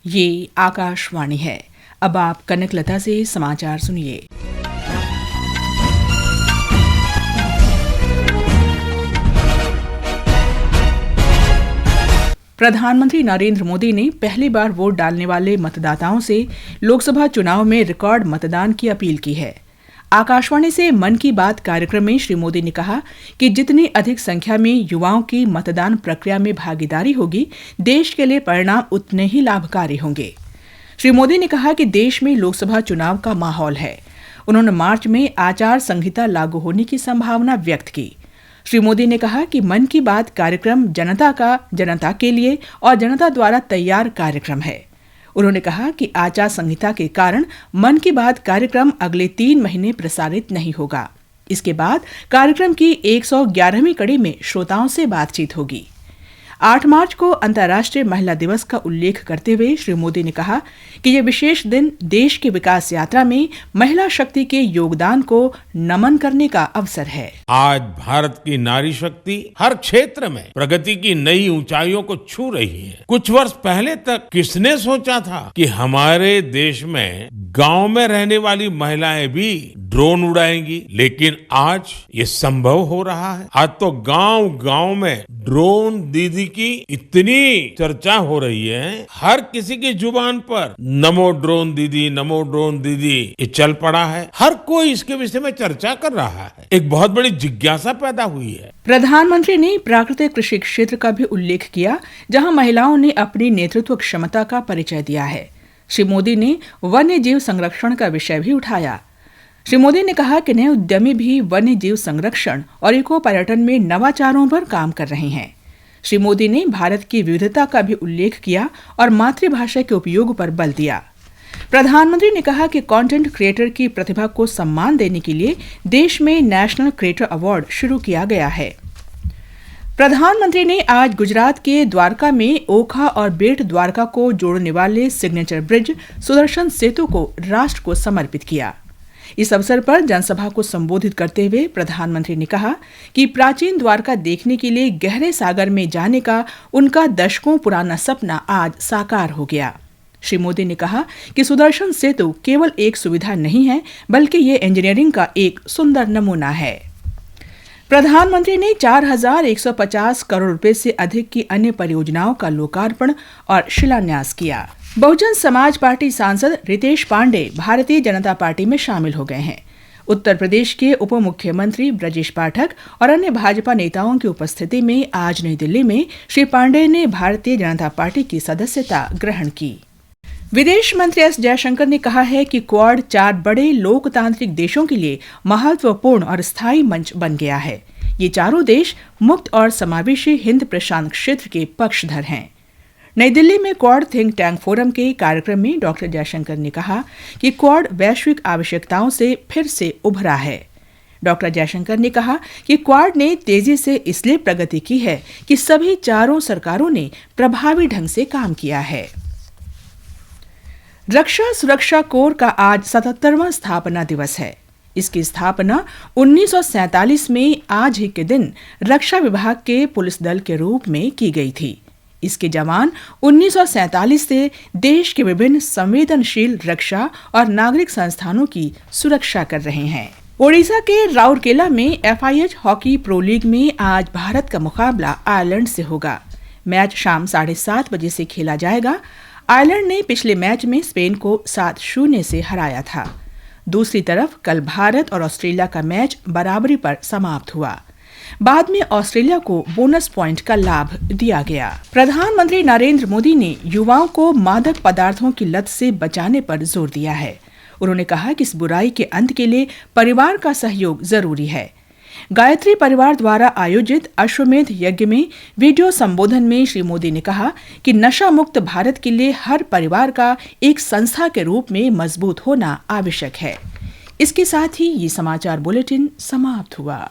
ये आकाशवाणी है। अब आप कनकलता से समाचार सुनिए। प्रधानमंत्री नरेंद्र मोदी ने पहली बार वोट डालने वाले मतदाताओं से लोकसभा चुनाव में रिकॉर्ड मतदान की अपील की है। आकाशवाणी से मन की बात कार्यक्रम में श्री मोदी ने कहा कि जितनी अधिक संख्या में युवाओं की मतदान प्रक्रिया में भागीदारी होगी, देश के लिए परिणाम उतने ही लाभकारी होंगे। श्री मोदी ने कहा कि देश में लोकसभा चुनाव का माहौल है। उन्होंने मार्च में आचार संहिता लागू होने की संभावना व्यक्त की। श्री मोदी ने कहा कि मन की बात कार्यक्रम जनता के लिए और जनता द्वारा तैयार कार्यक्रम है। उन्होंने कहा कि आचार संहिता के कारण मन की बात कार्यक्रम अगले 3 महीने प्रसारित नहीं होगा। इसके बाद कार्यक्रम की 111वीं कड़ी में श्रोताओं से बातचीत होगी। 8 मार्च को अंतर्राष्ट्रीय महिला दिवस का उल्लेख करते हुए श्री मोदी ने कहा कि यह विशेष दिन देश की विकास यात्रा में महिला शक्ति के योगदान को नमन करने का अवसर है। आज भारत की नारी शक्ति हर क्षेत्र में प्रगति की नई ऊंचाइयों को छू रही है। कुछ वर्ष पहले तक किसने सोचा था कि हमारे देश में गांव में रहने वाली महिलाएं भी ड्रोन उड़ाएंगी, लेकिन आज ये संभव हो रहा है। आज तो गांव-गांव में ड्रोन दीदी की इतनी चर्चा हो रही है, हर किसी की जुबान पर नमो ड्रोन दीदी ये चल पड़ा है। हर कोई इसके विषय में चर्चा कर रहा है। एक बहुत बड़ी जिज्ञासा पैदा हुई है। प्रधानमंत्री ने प्राकृतिक कृषि क्षेत्र का भी उल्लेख किया, जहां महिलाओं ने अपनी नेतृत्व क्षमता का परिचय दिया है। श्री मोदी ने वन्य जीव संरक्षण का विषय भी उठाया। श्री मोदी ने कहा कि नए उद्यमी भी वन्य जीव संरक्षण और इको पर्यटन में नवाचारों पर काम कर रहे हैं। श्री मोदी ने भारत की विविधता का भी उल्लेख किया और मातृभाषा के उपयोग पर बल दिया। प्रधानमंत्री ने कहा कि कंटेंट क्रिएटर की प्रतिभा को सम्मान देने के लिए देश में नेशनल क्रिएटर अवार्ड शुरू किया गया है। प्रधानमंत्री ने आज गुजरात के द्वारका में ओखा और बेट द्वारका को जोड़ने वाले सिग्नेचर ब्रिज सुदर्शन सेतु को राष्ट्र को समर्पित किया। इस अवसर पर जनसभा को संबोधित करते हुए प्रधानमंत्री ने कहा कि प्राचीन द्वारका देखने के लिए गहरे सागर में जाने का उनका दशकों पुराना सपना आज साकार हो गया। श्री मोदी ने कहा कि सुदर्शन सेतु केवल एक सुविधा नहीं है, बल्कि ये इंजीनियरिंग का एक सुंदर नमूना है। प्रधानमंत्री ने 4,150 करोड़ रुपए से अधिक की अन्य परियोजनाओं का लोकार्पण और शिलान्यास किया। बहुजन समाज पार्टी सांसद रितेश पांडे भारतीय जनता पार्टी में शामिल हो गए हैं। उत्तर प्रदेश के उप मुख्यमंत्री ब्रजेश पाठक और अन्य भाजपा नेताओं की उपस्थिति में आज नई दिल्ली में श्री पांडे ने भारतीय जनता पार्टी की सदस्यता ग्रहण की। विदेश मंत्री एस जयशंकर ने कहा है कि क्वाड 4 बड़े लोकतांत्रिक देशों के लिए महत्वपूर्ण और स्थायी मंच बन गया है। ये चारों देश मुक्त और समावेशी हिंद प्रशांत क्षेत्र के पक्षधर हैं। नई दिल्ली में क्वाड थिंक टैंक फोरम के कार्यक्रम में डॉक्टर जयशंकर ने कहा कि क्वाड वैश्विक आवश्यकताओं से फिर से उभरा है। डॉक्टर जयशंकर ने कहा कि क्वाड ने तेजी से इसलिए प्रगति की है कि सभी चारों सरकारों ने प्रभावी ढंग से काम किया है। रक्षा सुरक्षा कोर का आज 77वां स्थापना दिवस है। इसकी स्थापना 1947 में आज ही के दिन रक्षा विभाग के पुलिस दल के रूप में की गई थी। इसके जवान 1947 से देश के विभिन्न संवेदनशील रक्षा और नागरिक संस्थानों की सुरक्षा कर रहे हैं। ओडिशा के राउरकेला में FIH हॉकी प्रो लीग में आज भारत का मुकाबला आयरलैंड से होगा। मैच शाम 7:30 बजे से खेला जाएगा। आयरलैंड ने पिछले मैच में स्पेन को 7-0 से हराया था। दूसरी तरफ कल भारत और ऑस्ट्रेलिया का मैच बराबरी पर समाप्त हुआ। बाद में ऑस्ट्रेलिया को बोनस पॉइंट का लाभ दिया गया। प्रधानमंत्री नरेंद्र मोदी ने युवाओं को मादक पदार्थों की लत से बचाने पर जोर दिया है। उन्होंने कहा कि इस बुराई के अंत के लिए परिवार का सहयोग जरूरी है। गायत्री परिवार द्वारा आयोजित अश्वमेध यज्ञ में वीडियो संबोधन में श्री मोदी ने कहा कि नशा मुक्त भारत के लिए हर परिवार का एक संस्था के रूप में मजबूत होना आवश्यक है। इसके साथ ही ये समाचार बुलेटिन समाप्त हुआ।